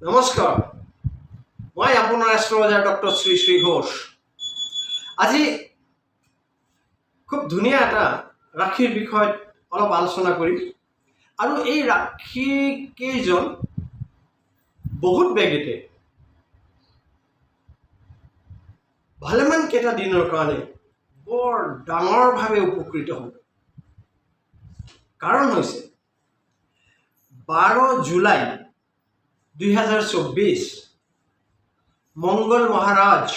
নমস্কাৰ, মই আপোনাৰ এষ্ট্ৰলজাৰ ডক্টৰ শ্ৰী শ্ৰী ঘোষ। আজি খুব ধুনীয়া এটা ৰাশিৰ বিষয়ত অলপ আলোচনা কৰিম। আৰু এই ৰাশি কেইজন বহুত বেগেতে ভালেমান কেইটা দিনৰ কাৰণে বৰ ডাঙৰভাৱে উপকৃত হ'ব। কাৰণ হৈছে 12 জুলাই 2024 মংগল মহাৰাজ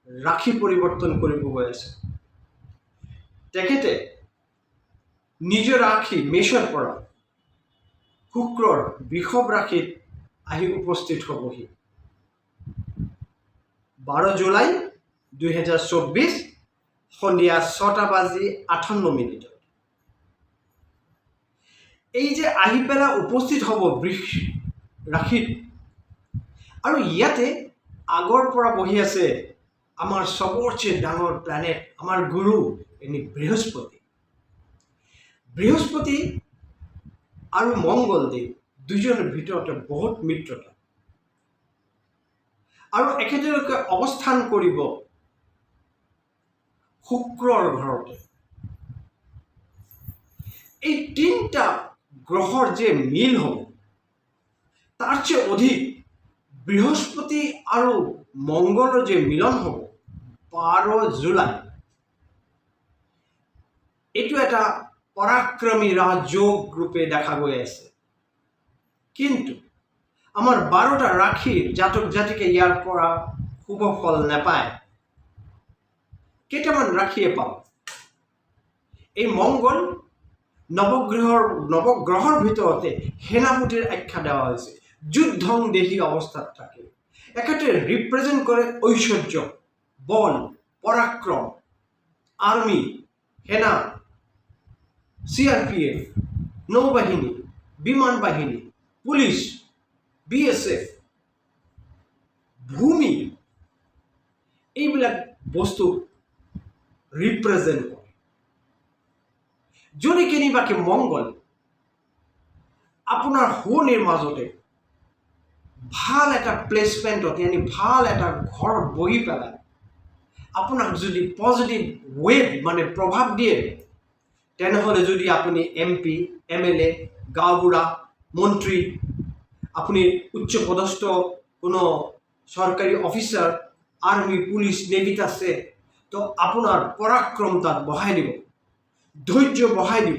ৰাশি পৰিৱৰ্তন কৰিব গৈ আছে। তেখেতে নিজৰ ৰাশি মেষৰ পৰা শুক্ৰৰ বৃষভ ৰাশিত আহি উপস্থিত হ'বহি 12 জুলাই 2024 সন্ধিয়া 6:58। এই যে আহি পেলাই উপস্থিত হ'ব বৃষ ৰাশিত, আৰু ইয়াতে আগৰ পৰা বহি আছে আমাৰ সবতছে ডাঙৰ প্লেনেট, আমাৰ গুৰু এনে বৃহস্পতি। বৃহস্পতি আৰু মংগলদেৱ দুজনৰ ভিতৰতে বহুত মিত্ৰতা, আৰু একেলগে অৱস্থান কৰিব শুক্ৰৰ ঘৰতে। এই তিনিটা গ্ৰহৰ যে মিল হ'ব, তাৰ চেয়ে অধিক বৃহস্পতি আৰু মংগলৰ যে মিলন হ'ব 12 জুলাই, এইটো এটা পৰাক্ৰমী ৰাজযোগ ৰূপে দেখা গৈ আছে। কিন্তু আমাৰ 12টা ৰাশিৰ জাতক জাতিকে ইয়াৰ পৰা শুভ ফল নাপায়। কেইটামান ৰাশিয়ে পাব। এই মংগল নৱগ্ৰহৰ ভিতৰতে সেনাপতিৰ আখ্যা দেওয়া হৈছে। যুদ্ধং দেহী অৱস্থাত থাকে। একেতে ৰিপ্ৰেজেণ্ট কৰে ঐশ্বৰ্য, বল, পৰাক্ৰম, আৰ্মি, সেনা, CRPF, নৌবাহিনী, বিমান বাহিনী, পুলিচ, BSF, ভূমি, এইবিলাক বস্তু ৰিপ্ৰেজেণ্ট কৰে। যদি কেনিবাকে মংগল আপোনাৰ শনিৰ মাজতে ভাল এটা প্লেচমেণ্টত, ভাল এটা ঘৰত বহি পেলাই আপোনাক যদি পজিটিভ ৱেভ প্ৰভাৱ দিয়ে, তেনেহ'লে যদি আপুনি MP, MLA, গাঁওবুঢ়া, মন্ত্ৰী, আপুনি উচ্চ পদস্থ কোনো চৰকাৰী অফিচাৰ, আৰ্মি, পুলিচ, নেভিত আছে, তো আপোনাৰ পৰাক্ৰম তাত বঢ়াই দিব, ধৈৰ্য বঢ়াই দিব,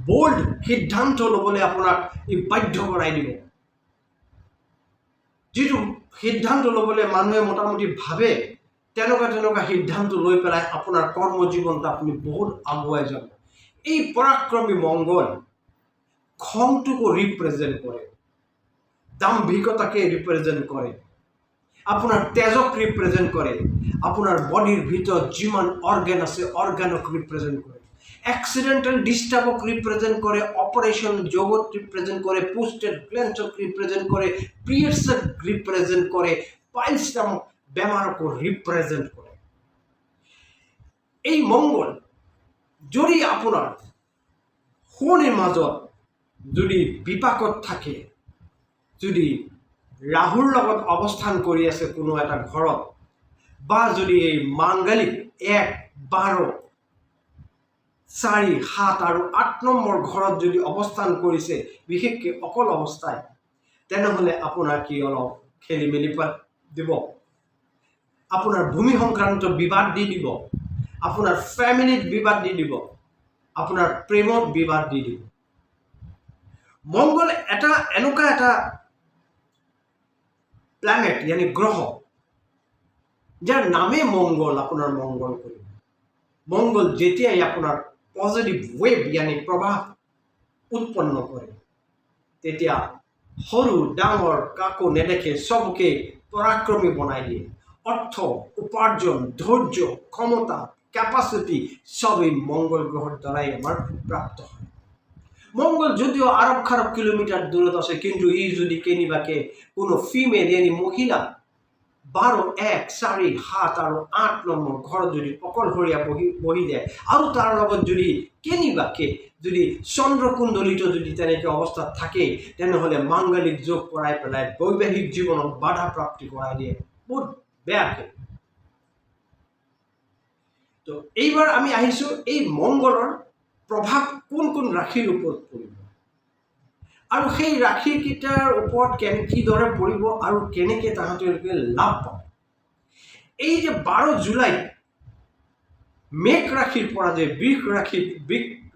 বল্ড সিদ্ধান্ত ল'বলৈ আপোনাক বাধ্য কৰাই দিব। যিটো সিদ্ধান্ত ল'বলৈ মানুহে মোটামুটি ভাবে, তেনেকুৱা সিদ্ধান্ত লৈ পেলাই আপোনাৰ কৰ্মজীৱনটো আপুনি বহুত আগুৱাই যাব। এই পৰাক্ৰমী মংগল খংটোকো ৰিপ্ৰেজেণ্ট কৰে, দাম্ভিকতাকে ৰিপ্ৰেজেণ্ট কৰে, আপোনাৰ তেজক ৰিপ্ৰেজেণ্ট কৰে, আপোনাৰ বডিৰ ভিতৰত যিমান অৰ্গেন আছে অৰ্গেনক ৰিপ্ৰেজেণ্ট কৰে, এক্সিডেণ্টেল ডিষ্টাৰ্বক ৰিপ্ৰেজেণ্ট কৰে, অপাৰেশ্যন যোগত ৰিপ্ৰেজেণ্ট কৰে, পোষ্টেড গ্লেন্সক ৰিপ্ৰেজেণ্ট কৰে, পিৰিয়ডছক ৰিপ্ৰেজেণ্ট কৰে, পাইলছ নামক বেমাৰকো ৰিপ্ৰেজেণ্ট কৰে। এই মংগল যদি আপোনাৰ শনিৰ মাজত যদি বিপাকত থাকে, যদি ৰাহুৰ লগত অৱস্থান কৰি আছে কোনো এটা ঘৰত, বা যদি এই মাংগলিক 1, 12, 4, 7 আৰু 8 নম্বৰ ঘৰত যদি অৱস্থান কৰিছে, বিশেষকৈ অকল অৱস্থায়, তেনেহ'লে আপোনাৰ কি অলপ খেলি মেলি দিব, আপোনাৰ ভূমি সংক্ৰান্ত বিবাদ দি দিব, আপোনাৰ ফেমিলিত বিবাদ দি দিব, আপোনাৰ প্ৰেমত বিবাদ দি দিব। মংগল এনেকুৱা এটা প্লেনেট, গ্ৰহ, যাৰ নামে মংগল, আপোনাৰ মংগল কৰিব। মংগল যেতিয়াই আপোনাৰ পজিটিভ ৱেভ প্ৰভাৱ উৎপন্ন কৰে, তেতিয়া সৰু ডাঙৰ কাকো নেদেখে, চবকে পৰাক্ৰমী বনাই দিয়ে। অৰ্থ, উপাৰ্জন, ধৈৰ্য, ক্ষমতা, কেপাচিটি চবেই মংগল গ্ৰহৰ দ্বাৰাই আমাৰ প্ৰাপ্ত হয়। মংগল যদিও আৰব খাৰব কিলোমিটাৰ দূৰত আছে, কিন্তু ই যদি কেনিবাকে কোনো ফিমেল মহিলা 12, 1, 4, 7 আৰু 8 নম্বৰ ঘৰত যদি অকলশৰীয়া বহি যায় আৰু তাৰ লগত যদি কেনিবাকে যদি চন্দ্ৰকুণ্ডলিত যদি তেনেকৈ অৱস্থাত থাকে, তেনেহ'লে মাংগলিক যোগ কৰাই পেলাই বৈবাহিক জীৱনত বাধা প্ৰাপ্তি কৰাই দিয়ে বহুত বেয়াকে। তো এইবাৰ আমি আহিছোঁ এই মংগলৰ প্ৰভাৱ কোন কোন ৰাশিৰ ওপৰত পৰিব আৰু সেই ৰাশিকেইটাৰ ওপৰত কিদৰে পৰিব আৰু কেনেকৈ তাহাঁতে লাভ পাব। এই যে 12 জুলাইত মেঘ ৰাশিৰ পৰা যে বৃষ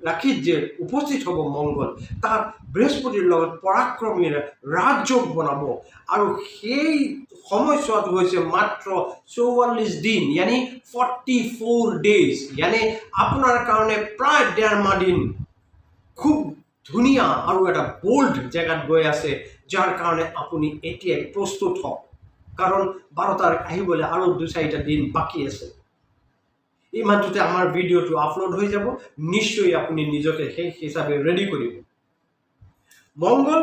ৰাশিত যে উপস্থিত হ'ব মংগল, তাত বৃহস্পতিৰ লগত পৰাক্ৰমীৰে ৰাজযোগ বনাব আৰু সেই সময়ছোৱাটো হৈছে মাত্ৰ 44 দিন, यानी 44 days, यानी আপোনাৰ কাৰণে প্ৰায় 1.5 মাহ দিন খুব ধুনীয়া আৰু এটা বোল্ড জেগাত গৈ আছে, যাৰ কাৰণে আপুনি এতিয়াই প্ৰস্তুত হওক, কাৰণ 12 তাৰিখ আহিবলৈ আৰু 2-4টা দিন বাকী আছে। এই মাহটোতে আমাৰ ভিডিঅ'টো আপলোড হৈ যাব, নিশ্চয় আপুনি নিজকে সেই হিচাপে ৰেডি কৰিব। মংগল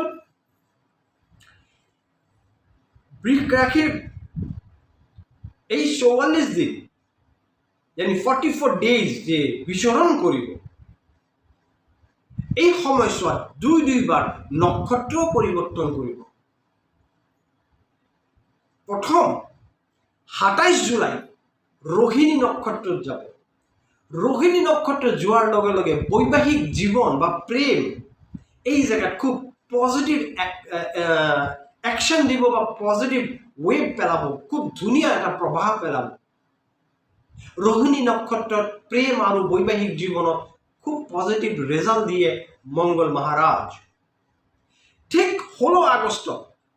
বৃষ ৰাশিৰ এই 44 দিন, यानी 44 days যে বিচৰণ কৰিব, এই সময়ছোৱাত দুইবাৰ নক্ষত্ৰ পৰিৱৰ্তন কৰিব। প্ৰথম 27 জুলাই रोहिणी नक्षत्र যাব। रोहिणी नक्षत्र যোৱাৰ লগে লগে বৈবাহিক জীৱন বা প্ৰেম এই জায়গাত খুব পজিটিভ অ্যাকশন দিব বা পজিটিভ ওয়েভ পেলাব, খুব ধুনীয়া এটা প্ৰভাৱ পেলাব। रोहिणी नक्षत्रত প্ৰেম আৰু বৈবাহিক জীৱনত খুব পজিটিভ রেজাল্ট দিয়ে মঙ্গল মহারাজ। ঠিক 16 আগস্ট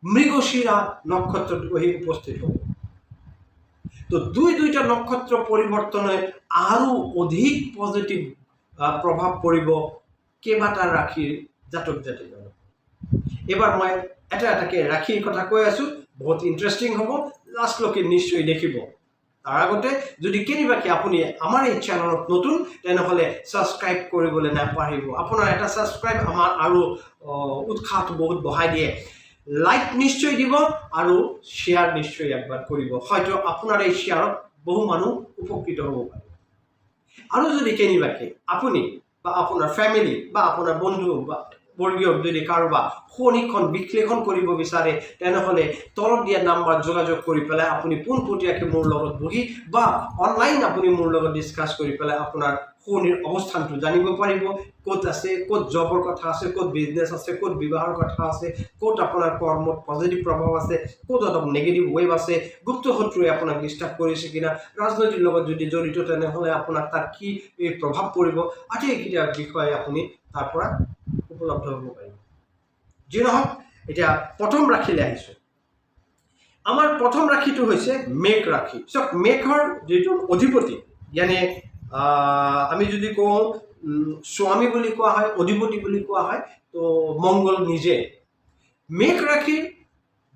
মৃগশিরা নক্ষত্রত উপস্থিত হ'ব। তো দুইটা নক্ষত্র পরিবর্তনে আরো অধিক পজিটিভ প্রভাব পড়ব কেইবাটা রাশির জাতক জাতিকৰ। এবাৰ মই এটাকে ৰাশিৰ কথা কৈ আছো, বহুত ইন্টাৰেস্টিং হ'ব, লাস্টলৈকে নিশ্চয় দেখিব। তাৰ আগতে যদি কেনিবাকে আপুনি আমাৰ এই চেনেলত নতুন, তেনেহ'লে সাবস্ক্ৰাইব কৰিবলৈ নাপাহৰিব। আপোনাৰ এটা সাবস্ক্ৰাইব আমাৰ আৰু উৎসাহটো বহুত বঢ়াই দিয়ে। লাইক নিশ্চয় দিব আৰু শেয়াৰ নিশ্চয় একবাৰ কৰিব, হয়তো আপোনাৰ এই শেয়াৰত বহু মানুহ উপকৃত হ'ব পাৰে। আৰু যদি কেনিবাকে আপুনি বা আপোনাৰ ফ্যামিলি বা আপোনাৰ বন্ধু বা বৰ্গীয় যদি কাৰোবাৰ শনিখন বিশ্লেষণ কৰিব বিচাৰে, তেনেহ'লে তলত দিয়া নাম্বাৰ যোগাযোগ কৰি পেলাই আপুনি পোনপটীয়াকৈ মোৰ লগত বহি বা অনলাইন আপুনি মোৰ লগত ডিসকাস কৰি পেলাই আপোনাৰ শনিৰ অৱস্থানটো জানিব পাৰিব। ক'ত আছে, ক'ত জবৰ কথা আছে, ক'ত বিজনেছ আছে, ক'ত বিবাহৰ কথা আছে, ক'ত আপোনাৰ কৰ্মত পজিটিভ প্ৰভাৱ আছে, ক'ত অলপ নেগেটিভ ৱেভ আছে, গুপ্ত শত্ৰুৱে আপোনাক ডিষ্টাৰ্ব কৰিছে কিনা, ৰাজনীতিৰ লগত যদি জড়িত তেনেহ'লে আপোনাক তাত কি প্ৰভাৱ পৰিব, আটাইকেইটা বিষয়ে আপুনি তাৰ পৰা উপলব্ধ হ'ব পাৰিব। যি নহওক, এতিয়া প্ৰথম ৰাশিলৈ আহিছোঁ। আমাৰ প্ৰথম ৰাশিটো হৈছে মেঘ ৰাশি। চাওক, মেঘৰ যিটো অধিপতি, यानी আমি যদি কওঁ স্বামী বুলি কোৱা হয়, অধিপতি বুলি কোৱা হয়, তো মংগল নিজে। মেঘ ৰাশিৰ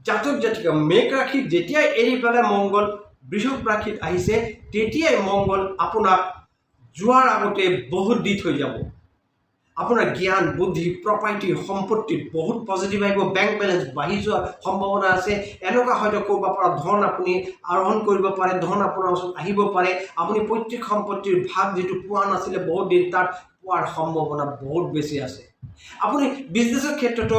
জাতক জাতিকা, মেঘ ৰাশিত যেতিয়াই এৰি পেলাই মংগল বৃষভ ৰাশিত আহিছে, তেতিয়াই মংগল আপোনাক যোৱাৰ আগতে বহুত দি থৈ যাব। আপোনাৰ জ্ঞান, বুদ্ধি, প্ৰপাৰ্টি, সম্পত্তিত বহুত পজিটিভ আহিব, বেংক বেলেঞ্চ বাঢ়ি যোৱাৰ সম্ভাৱনা আছে। এনেকুৱা হয়তো ক'ৰবাৰ পৰা ধন আপুনি আৰোহণ কৰিব পাৰে, ধন আপোনাৰ ওচৰত আহিব পাৰে। আপুনি পৈতৃক সম্পত্তিৰ ভাগ যিটো পোৱা নাছিলে বহুত দিন, তাত পোৱাৰ সম্ভাৱনা বহুত বেছি আছে। আপুনি বিজনেছৰ ক্ষেত্ৰতো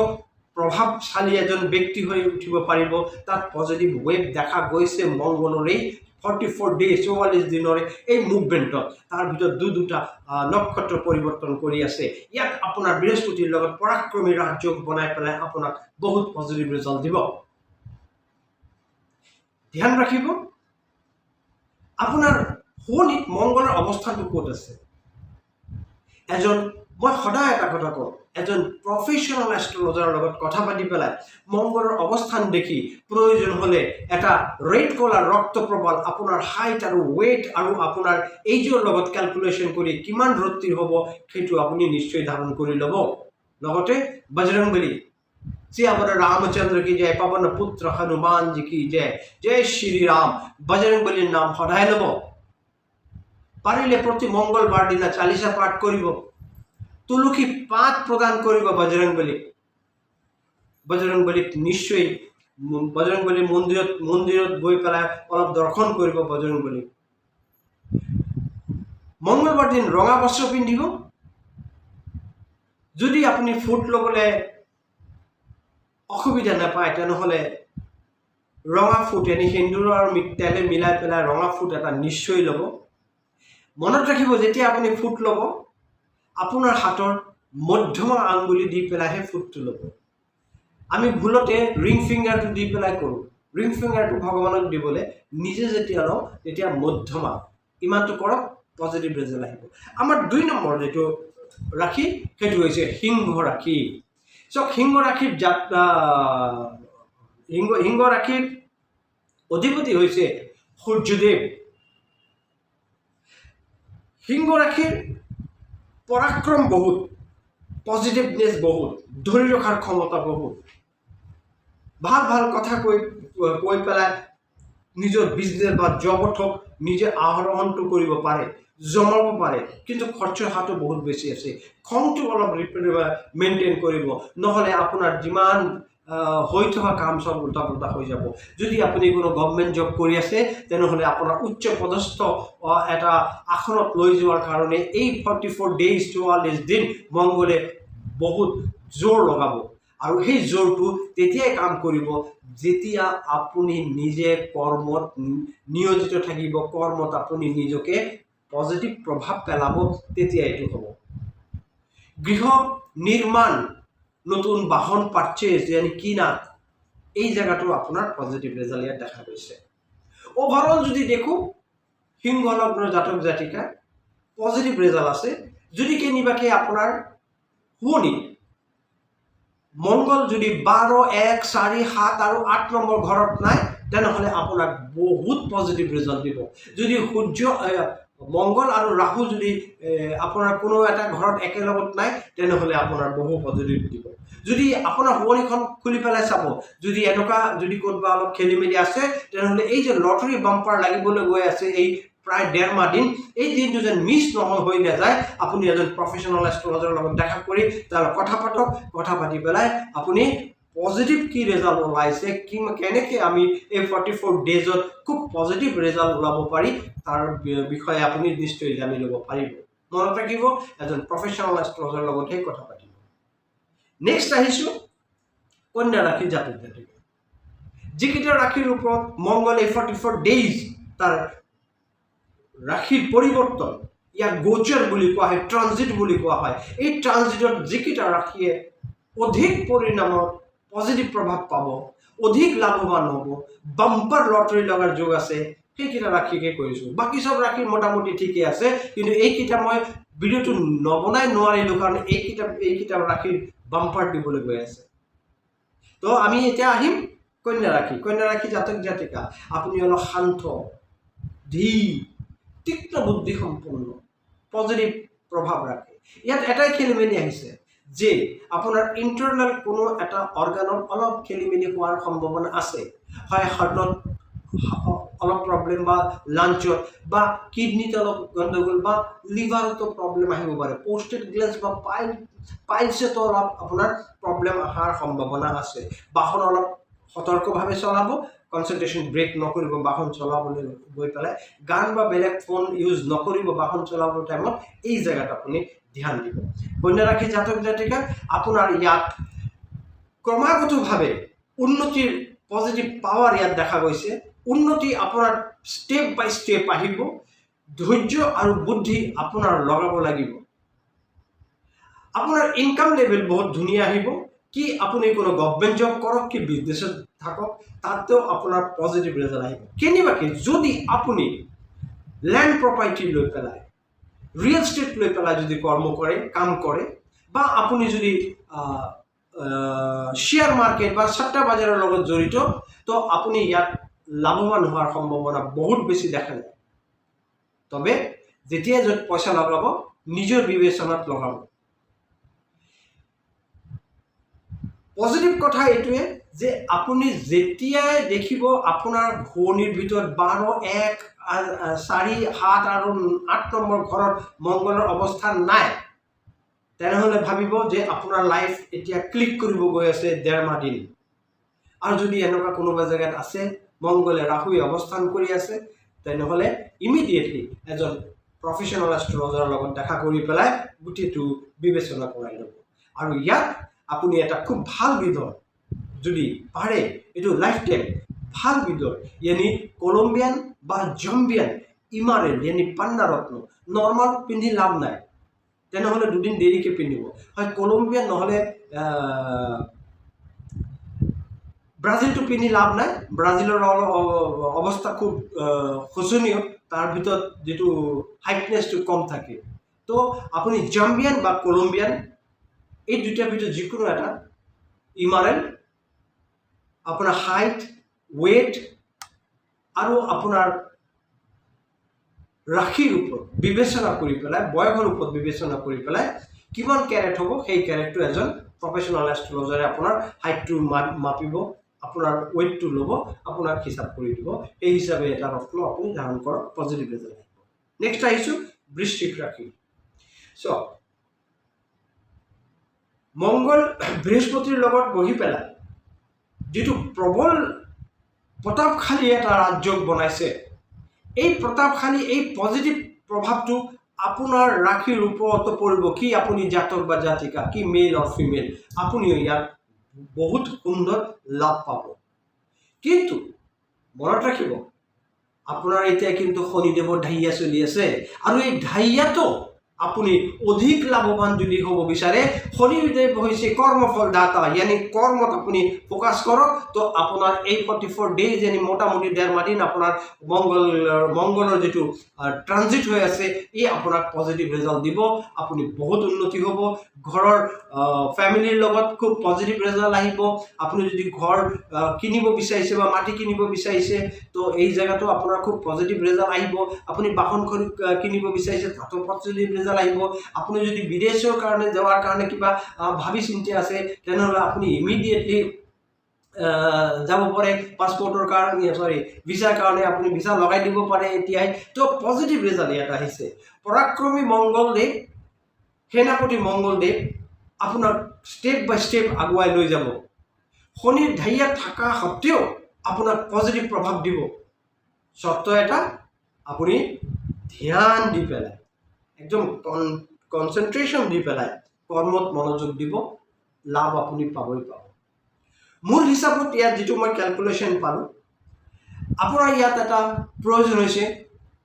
প্ৰভাৱশালী এজন ব্যক্তি হৈ উঠিব পাৰিব। তাত পজিটিভ ৱেভ দেখা গৈছে মংগলৰ এই 44 days 44 দিনৰ এই মুভমেণ্টত। তাৰ ভিতৰত দুটা নক্ষত্ৰ পৰিৱৰ্তন কৰি আছে। ইয়াত আপোনাৰ বৃহস্পতিৰ লগত পৰাক্ৰমী ৰাজযোগ বনাই পেলাই আপোনাক বহুত পজিটিভ ৰিজাল্ট দিব। ধ্যান ৰাখিব, আপোনাৰ শনিত মংগলৰ অৱস্থানটো ক'ত আছে। মই সদায় এটা কথা কওঁ, এজন প্ৰফেশ্যনেল এষ্ট্ৰলজাৰৰ লগত কথা পাতি পেলাই মংগলৰ অৱস্থান দেখি প্ৰয়োজন হ'লে এটা ৰেড কলাৰ ৰক্ত প্ৰবাল, আপোনাৰ হাইট আৰু ৱেইট আৰু আপোনাৰ এইজৰ লগত ক্যালকুলেশন কৰি কিমান ৰত্তি হ'ব সেইটো আপুনি নিশ্চয় ধাৰণ কৰি ল'ব। লগতে বজৰংবলী सियावर रामचंद्र की जय, पवन पुत्र हनुमान जी की जय, जय श्री राम। बजरंगबलीर नाम सदाय लব। পাৰিলে প্ৰতি মঙ্গলবাৰ দিনা 40 পাঠ কৰিব, তুলসী পাত প্ৰদান কৰিব বজৰংবলীক। বজৰংবলীক নিশ্চয় বজৰংবলী মন্দিৰত গৈ পেলাই অলপ দৰ্শন কৰিব বজৰংবলী। মংগলবাৰ দিন ৰঙা বস্ত্ৰ পিন্ধিব। যদি আপুনি ফুট ল'বলৈ অসুবিধা নাপায় তেনেহ'লে ৰঙা ফুট সেন্দুৰ আৰু তেলে মিলাই পেলাই ৰঙা ফুট এটা নিশ্চয় ল'ব। মনত ৰাখিব, যেতিয়া আপুনি ফুট ল'ব আপোনাৰ হাতৰ মধ্যমা আঙুলি দি পেলাইহে ফুটটো ল'ব। আমি ভুলতে ৰিং ফিংগাৰটো দি পেলাই কৰোঁ। ৰিং ফিংগাৰটো ভগৱানক দিবলৈ নিজে যেতিয়া লওঁ তেতিয়া মধ্যমা ইমানটো কৰক, পজিটিভ ৰিজাল্ট আহিব। আমাৰ 2 নম্বৰ যিটো ৰাশি সেইটো হৈছে সিংহ ৰাশি। চাওক, সিংহ ৰাশিৰ অধিপতি হৈছে সূৰ্যদেৱ। সিংহ ৰাশিৰ পৰাক্ৰম বহুত, পজিটিভনেছ বহুত, ধৰি ৰখাৰ ক্ষমতা বহুত। ভাল কথা কৈ পেলাই নিজৰ বিজনেছ বা জবত হওক নিজে আহৰণটো কৰিব পাৰে, জমাব পাৰে, কিন্তু খৰচৰ হাৰটো বহুত বেছি আছে। খংটো অলপ মেইনটেইন কৰিব, নহ'লে আপোনাৰ যিমান হৈ থকা কাম চব উল্টা পুল্টা হৈ যাব। যদি আপুনি কোনো গভৰ্ণমেণ্ট জব কৰি আছে তেনেহ'লে আপোনাৰ উচ্চ পদস্থ এটা আসনত লৈ যোৱাৰ কাৰণে এই 44 days 44 দিন মংগলে বহুত জোৰ লগাব। আৰু সেই জোৰটো তেতিয়াই কাম কৰিব যেতিয়া আপুনি নিজে কৰ্মত নিয়োজিত থাকিব, কৰ্মত আপুনি নিজকে পজিটিভ প্ৰভাৱ পেলাব, তেতিয়া এইটো হ'ব। গৃহ নিৰ্মাণ, নতুন বাহন পাৰ্চেজ কিনা, এই জেগাটো আপোনাৰ পজিটিভ ৰিজাল্ট ইয়াত দেখা গৈছে। অভাৰঅল যদি দেখোঁ সিংহ লগ্নৰ জাতক জাতিকা পজিটিভ ৰিজাল্ট আছে। যদি কেনিবাকে আপোনাৰ শুৱনি মংগল যদি 12, 1, 4, 7 আৰু 8 নম্বৰ ঘৰত নাই তেনেহ'লে আপোনাক বহুত পজিটিভ ৰিজাল্ট দিব। যদি মংগল আৰু ৰাহু যদি আপোনাৰ কোনো এটা ঘৰত একেলগত নাই তেনেহ'লে আপোনাৰ বহু পজিটিভ দিব। যদি আপোনাৰ শুৱনিখন খুলি পেলাই চাব, যদি এনেকুৱা যদি ক'ৰবাত অলপ খেলি মেলি আছে তেনেহ'লে এই যে লটাৰী বাম্পাৰ লাগিবলৈ গৈ আছে এই প্ৰায় 1.5 মাহ দিন, এই দিনটো যেন মিছ হৈ নাযায়। আপুনি এজন প্ৰফেশ্যনেল এষ্ট্ৰলজাৰৰ লগত দেখা কৰি তাৰ কথা পাতক, কথা পাতি পেলাই আপুনি পজিটিভ কি ৰিজাল্ট ওলাইছে, কেনেকৈ আমি এই 44 ডেজত খুব পজিটিভ ৰিজাল্ট ওলাব পাৰি তাৰ বিষয়ে আপুনি নিশ্চয় জানি ল'ব পাৰিব। মনত ৰাখিব, এজন প্ৰফেশ্যনেল এষ্ট্ৰলজাৰৰ লগতহে কথা পাতিব। নেক্সট আহিছোঁ কন্যা ৰাশিৰ জাতক জাতিকা। যিকেইটা ৰাশিৰ ওপৰত মংগলে 44 ডেজ তাৰ ৰাশিৰ পৰিৱৰ্তন, ইয়াক গোচৰ বুলি কোৱা হয়, ট্ৰানজিট বুলি কোৱা হয়। এই ট্ৰানজিটত যিকেইটা ৰাশিয়ে অধিক পৰিণামত পজিটিভ প্ৰভাৱ পাব, অধিক লাভৱান হ'ব, বাম্পাৰ লটাৰী লগাৰ যোগ আছে, সেইকেইটা ৰাশিকে কৈছোঁ। বাকী চব ৰাশি মোটামুটি ঠিকে আছে, কিন্তু এইকেইটা মই ভিডিঅ'টো নবনাই নোৱাৰিলোঁ কাৰণ এইকেইটা ৰাশিৰ বাম্পাৰ দিবলৈ গৈ আছে। তো আমি এতিয়া আহিম কন্যা ৰাশি। কন্যা ৰাশি জাতক জাতিকা আপুনি অলপ শান্ত, ধীৰ, তীক্ষ্ণ বুদ্ধি সম্পন্ন, পজিটিভ প্ৰভাৱ ৰাখে। ইয়াত এটাই খেলি মেলি আহিছে যে আপোনাৰ ইণ্টাৰনেল কোনো এটা অৰ্গানত অলপ খেলি মেলি হোৱাৰ সম্ভাৱনা আছে। হয় হাৰ্টত অলপ প্ৰব্লেম বা লাঞ্চত বা কিডনিত অলপ গণ্ডগোল বা লিভাৰতো প্ৰব্লেম আহিব পাৰে। পোষ্টেড গ্লেছ বা পাইলছতো অলপ আপোনাৰ প্ৰব্লেম অহাৰ সম্ভাৱনা আছে। বাহন অলপ সতৰ্কভাৱে চলাব, কনচেন্ট্ৰেশ্যন ব্ৰেক নকৰিব বাহন চলাবলৈ গৈ পেলাই। গান বা বেলেগ ফোন ইউজ নকৰিব বাহন চলাবৰ টাইমত, এই জেগাত আপুনি ধ্যান দিব। কন্যা ৰাশি জাতক জাতিকা আপোনাৰ ইয়াত ক্ৰমাগতভাৱে উন্নতিৰ পজিটিভ পাৱাৰ ইয়াত দেখা গৈছে। উন্নতি আপোনাৰ ষ্টেপ বাই ষ্টেপ আহিব। ধৈৰ্য আৰু বুদ্ধি আপোনাৰ লগাব লাগিব। আপোনাৰ ইনকাম লেভেল বহুত ধুনীয়া আহিব। কি আপুনি কোনো গভৰ্ণমেণ্ট জব কৰক কি বিজনেছত থাকক, তাতেও আপোনাৰ পজিটিভ ৰিজাল্ট আহিব। কেনেবাকৈ যদি আপুনি লেণ্ড প্ৰপাৰ্টি লৈ পেলাই, ৰিয়েল ষ্টেট লৈ পেলাই যদি কাম কৰে বা আপুনি যদি শ্বেয়াৰ মাৰ্কেট বা সট্টা বাজাৰৰ লগত জড়িত, তো আপুনি ইয়াত লাভৱান হোৱাৰ সম্ভাৱনা বহুত বেছি দেখা যায়। তবে যেতিয়াই য'ত পইচা লগাব নিজৰ বিবেচনাত লগাব। পজিটিভ কথা এইটোৱে যে আপুনি যেতিয়াই দেখিব আপোনাৰ ঘূৰ্ণিৰ ভিতৰত 12, 1, 4, 7 আৰু 8 নম্বৰ ঘৰত মংগলৰ অৱস্থান নাই, তেনেহ'লে ভাবিব যে আপোনাৰ লাইফ এতিয়া ক্লিক কৰিব গৈ আছে 1.5 মাহ দিন। আৰু যদি এনেকুৱা কোনোবা জেগাত আছে মংগলে ৰাহুৱে অৱস্থান কৰি আছে তেনেহ'লে ইমিডিয়েটলি এজন প্ৰফেশ্যনেল এষ্ট্ৰলজাৰৰ লগত দেখা কৰি পেলাই গোটেইটো বিবেচনা কৰাই ল'ব। আৰু ইয়াত আপুনি এটা খুব ভাল বিধৰ যদি পাৰে এইটো লাইফ টাইম ভাল বিধৰ ইয়ানি কলম্বিয়ান বা জম্বিয়ান ইমাৰেল ইয়ানি পাণ্ডা ৰত্ন নৰ্মাল পিন্ধি লাভ নাই, তেনেহ'লে দুদিন দেৰিকৈ পিন্ধিব। হয় কলম্বিয়ান নহ'লে ব্ৰাজিলটো পিন্ধি লাভ নাই, ব্ৰাজিলৰ অৱস্থা খুব শোচনীয়, তাৰ ভিতৰত যিটো হাইটনেছটো কম থাকে। তো আপুনি জাম্বিয়ান বা কলম্বিয়ান এই দুটাৰ ভিতৰত যিকোনো এটা ইমাৰেল আপোনাৰ হাইট ৱেইট আৰু আপোনাৰ ৰাশিৰ ওপৰত বিবেচনা কৰি পেলাই বয়সৰ ওপৰত বিবেচনা কৰি পেলাই কিমান কেৰেট হ'ব সেই কেৰেটটো এজন প্ৰফেশ্যনেল এষ্ট্ৰলজাৰে আপোনাৰ হাইটটো মাপিব, আপোনাৰ ৱেইটটো ল'ব, আপোনাক হিচাপ কৰি দিব, সেই হিচাপে এটা ৰত্ন আপুনি ধাৰণ কৰক, পজিটিভ ৰিজাল্ট আহিব। নেক্সট আহিছোঁ বৃশ্চিক ৰাশি। চ' মংগল বৃহস্পতিৰ লগত বহি পেলাই যিটো প্ৰবল প্ৰতাপশালী এটা ৰাজযোগ বনাইছে, এই প্ৰতাপশালী এই পজিটিভ প্ৰভাৱটো আপোনাৰ ৰাশিৰ ওপৰতো পৰিব। কি আপুনি জাতক বা জাতিকা, কি মেল অৰ ফিমেল, আপুনিও ইয়াত বহুত সুন্দৰ লাভ পাব। কিন্তু মনত ৰাখিব আপোনাৰ এতিয়া কিন্তু শনিদেৱৰ ঢাইয়া চলি আছে, আৰু এই ঢাইয়াটো আপুনি অধিক লাভৱান যদি হ'ব বিচাৰে, শনিদেৱ হৈছে কৰ্মফল দাতা, ইয়ানি কৰ্মত আপুনি ফ'কাছ কৰক। তো আপোনাৰ এই 44 ডেজ ইয়ানি মোটামুটি 1.5 মাহ দিন আপোনাৰ মংগলৰ যিটো ট্ৰানজিট হৈ আছে ই আপোনাক পজিটিভ ৰিজাল্ট দিব, আপুনি বহুত উন্নতি হ'ব। ঘৰৰ ফেমিলিৰ লগত খুব পজিটিভ ৰিজাল্ট আহিব। আপুনি যদি ঘৰ কিনিব বিচাৰিছে বা মাটি কিনিব বিচাৰিছে তো এই জেগাটো আপোনাৰ খুব পজিটিভ ৰিজাল্ট আহিব। আপুনি বাহন কিনিব বিচাৰিছে তাতো পজিটিভ ৰিজাল্ট আহিব। আপুনি যদি বিদেশৰ কাৰণে যোৱাৰ কাৰণে কিবা ভাবি চিন্তি আছে তেনেহ'লে আপুনি ইমিডিয়েটলি যাব পাৰে, পাছপৰ্টৰ কাৰণে ভিছাৰ কাৰণে আপুনি ভিছা লগাই দিব পাৰে এতিয়াই। তো পজিটিভ ৰিজাল্ট ইয়াত আহিছে। পৰাক্ৰমী মংগলদেৱ, সেনাপতি মংগলদেৱ আপোনাক ষ্টেপ বাই ষ্টেপ আগুৱাই লৈ যাব। শনিৰ ঢাইয়া থকা সত্ত্বেও আপোনাক পজিটিভ প্ৰভাৱ দিব। চৰ্ত এটা, আপুনি ধ্যান দি পেলাই একদম কনচেনট্ৰেশ্যন দি পেলাই কৰ্মত মনোযোগ দিব, লাভ আপুনি পাবই পাব। মোৰ হিচাপত ইয়াত যিটো মই কেলকুলেশ্যন পালোঁ, আপোনাৰ ইয়াত এটা প্ৰয়োজন হৈছে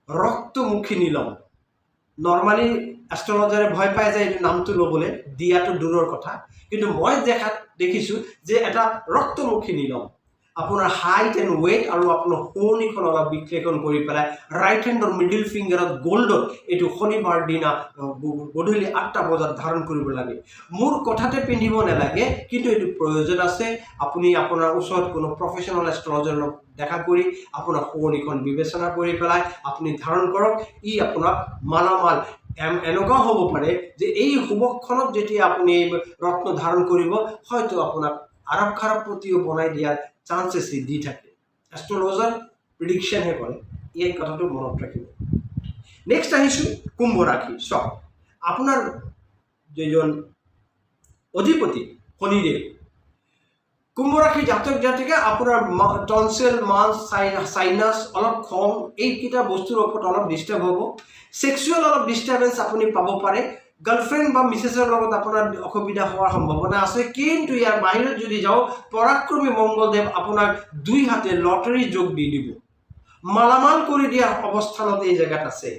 ৰক্তমুখী নীলম। নৰ্মালি এষ্ট্ৰলজাৰে ভয় পাই যায় এইটো নামটো ল'বলৈ, দিয়াটো দূৰৰ কথা, কিন্তু মই দেখিছোঁ যে এটা ৰক্তমুখী নীলম আপোনাৰ হাইট এণ্ড ৱেইট আৰু আপোনাৰ শোৱনিখন অলপ বিশ্লেষণ কৰি পেলাই ৰাইট হেণ্ডৰ মিডিল ফিংগাৰত গ'ল্ডত এইটো শনিবাৰ দিনা গধূলি 8টা বজাত ধাৰণ কৰিব লাগে। মোৰ কথাতে পিন্ধিব নালাগে, কিন্তু এইটো প্ৰয়োজন আছে। আপুনি আপোনাৰ ওচৰত কোনো প্ৰফেশ্যনেল এষ্ট্ৰলজাৰৰ লগত দেখা কৰি আপোনাৰ শোৱনিখন বিবেচনা কৰি পেলাই আপুনি ধাৰণ কৰক। ই আপোনাক মালামাল এনেকুৱাও হ'ব পাৰে যে এই শুভক্ষণত যেতিয়া আপুনি এই ৰত্ন ধাৰণ কৰিব হয়তো আপোনাক আৰৱ খাৰবপতিও বনাই দিয়াৰ চান্সেছ দি থাকে। এষ্ট্ৰলজাৰ প্ৰিডিকশ্যনহে কৰে, এই কথাটো মনত ৰাখিব। নেক্সট আহিছোঁ কুম্ভ ৰাশি। চক আপোনাৰ যিজন অধিপতি শনিদেৱ, কুম্ভ ৰাশি জাতক জাতিকা আপোনাৰ টনচিল, মাছ, চাইনাছ, অলপ খং এইকেইটা বস্তুৰ ওপৰত অলপ ডিষ্টাৰ্ব হ'ব। ছেক্সুৱেল অলপ ডিষ্টাৰ্বেঞ্চ আপুনি পাব পাৰে। গাৰ্লফ্ৰেণ্ড বা মিছেছৰ লগত আপোনাৰ অসুবিধা হোৱাৰ সম্ভাৱনা আছে। কিন্তু ইয়াৰ বাহিৰত যদি যাওঁ, পৰাক্ৰমী মংগলদেৱ আপোনাক 2 হাতে লটাৰী যোগ দি দিব, মালামাল কৰি দিয়াৰ অৱস্থানত এই জেগাত আছে।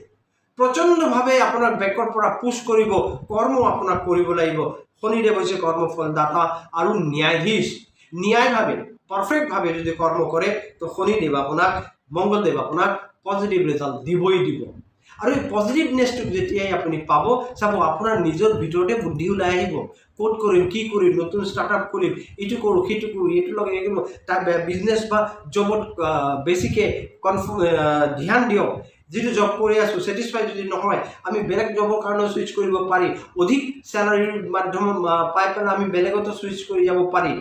প্ৰচণ্ডভাৱে আপোনাক বেকৰ পৰা পুছ কৰিব, কৰ্ম আপোনাক কৰিব লাগিব। শনিদেৱ হৈছে কৰ্মফল দাতা আৰু ন্যায়াধীশ। ন্যায়ভাৱে পাৰফেক্টভাৱে যদি কৰ্ম কৰে তো শনিদেৱ আপোনাক, মংগলদেৱ আপোনাক পজিটিভ ৰিজাল্ট দিবই দিব। আৰু এই পজিটিভনেছটো যেতিয়াই আপুনি পাব, চাব আপোনাৰ নিজৰ ভিতৰতে বুদ্ধি ওলাই আহিব। ক'ত কৰিম, কি কৰিম, নতুন ষ্টাৰ্টআপ কৰিম, এইটো কৰোঁ, সেইটো কৰোঁ, এইটো লগে তাৰ বিজনেছ বা জবত বেছিকৈ ধ্যান দিয়ক। যিটো জব কৰি আছোঁ ছেটিছফাই যদি নহয় আমি বেলেগ জবৰ কাৰণেও চুইচ কৰিব পাৰি। অধিক চেলাৰীৰ মাধ্যমত পাই পেলাই আমি বেলেগতো চুইচ কৰি যাব পাৰি।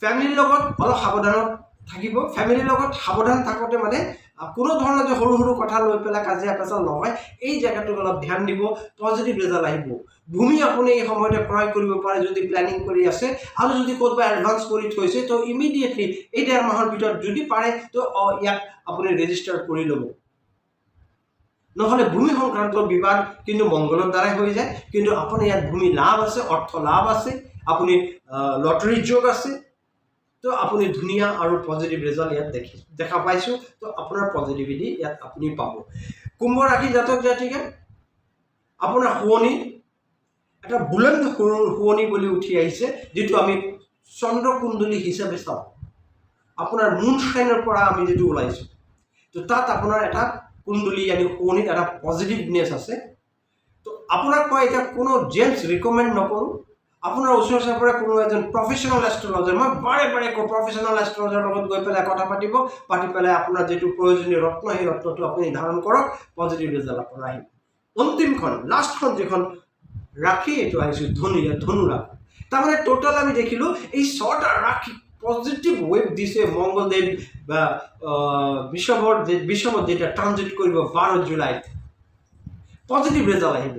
ফেমিলিৰ লগত অলপ সাৱধানত থাকিব। ফেমিলিৰ লগত সাৱধান থাকোঁতে মানে কোনো ধৰণৰ যে সৰু সৰু কথা লৈ পেলাই কাজিয়া পেচাল নহয়, এই জেগাটোত অলপ ধ্যান দিব, পজিটিভ ৰিজাল্ট আহিব। ভূমি আপুনি এই সময়তে ক্ৰয় কৰিব পাৰে যদি প্লেনিং কৰি আছে, আৰু যদি ক'ৰবাত এডভান্স কৰি থৈছে তো ইমিডিয়েটলি এই 1.5 মাহৰ ভিতৰত যদি পাৰে তো ইয়াক আপুনি ৰেজিষ্টাৰ কৰি ল'ব। নহ'লে ভূমি সংক্ৰান্ত বিবাদ কিন্তু মংগলৰ দ্বাৰাই হৈ যায়, কিন্তু আপুনি ইয়াত ভূমি লাভ আছে, অৰ্থ লাভ আছে, আপুনি লটাৰীৰ যোগ আছে, তো আপুনি ধুনীয়া আৰু পজিটিভ ৰিজাল্ট ইয়াত দেখা পাইছোঁ। তো আপোনাৰ পজিটিভিটি ইয়াত আপুনি পাব। কুম্ভ ৰাশি জাতক জাতিকে আপোনাৰ শুৱনি এটা বুলন্দ শুৱনি বুলি উঠি আহিছে, যিটো আমি চন্দ্ৰ কুণ্ডলী হিচাপে চাওঁ। আপোনাৰ মুন চাইনৰ পৰা আমি যিটো ওলাইছোঁ, তো তাত আপোনাৰ এটা কুণ্ডলী শুৱনিত এটা পজিটিভনেছ আছে। তো আপোনাক মই এতিয়া কোনো জেমছ ৰিকমেণ্ড নকৰোঁ। আপোনাৰ ওচৰ চাপৰে কোনো এজন প্ৰফেশ্যনেল এষ্ট্ৰলজাৰ, মই বাৰে বাৰে কওঁ প্ৰফেশ্যনেল এষ্ট্ৰলজাৰৰ লগত গৈ পেলাই কথা পাতি পেলাই আপোনাৰ যিটো প্ৰয়োজনীয় ৰত্ন, সেই ৰত্নটো আপুনি ধাৰণ কৰক, পজিটিভ ৰিজাল্ট আপোনাৰ আহিব। অন্তিমখন লাষ্টখন যিখন ৰাশি এইটো আহিছোঁ ধনু ৰাশি। তাৰমানে টোটাল আমি দেখিলোঁ এই 6টা ৰাশি পজিটিভ ৱেভ দিছে মংগলদেৱ বা বিষমত যেতিয়া ট্ৰানজিট কৰিব 12 জুলাইত পজিটিভ ৰিজাল্ট আহিব।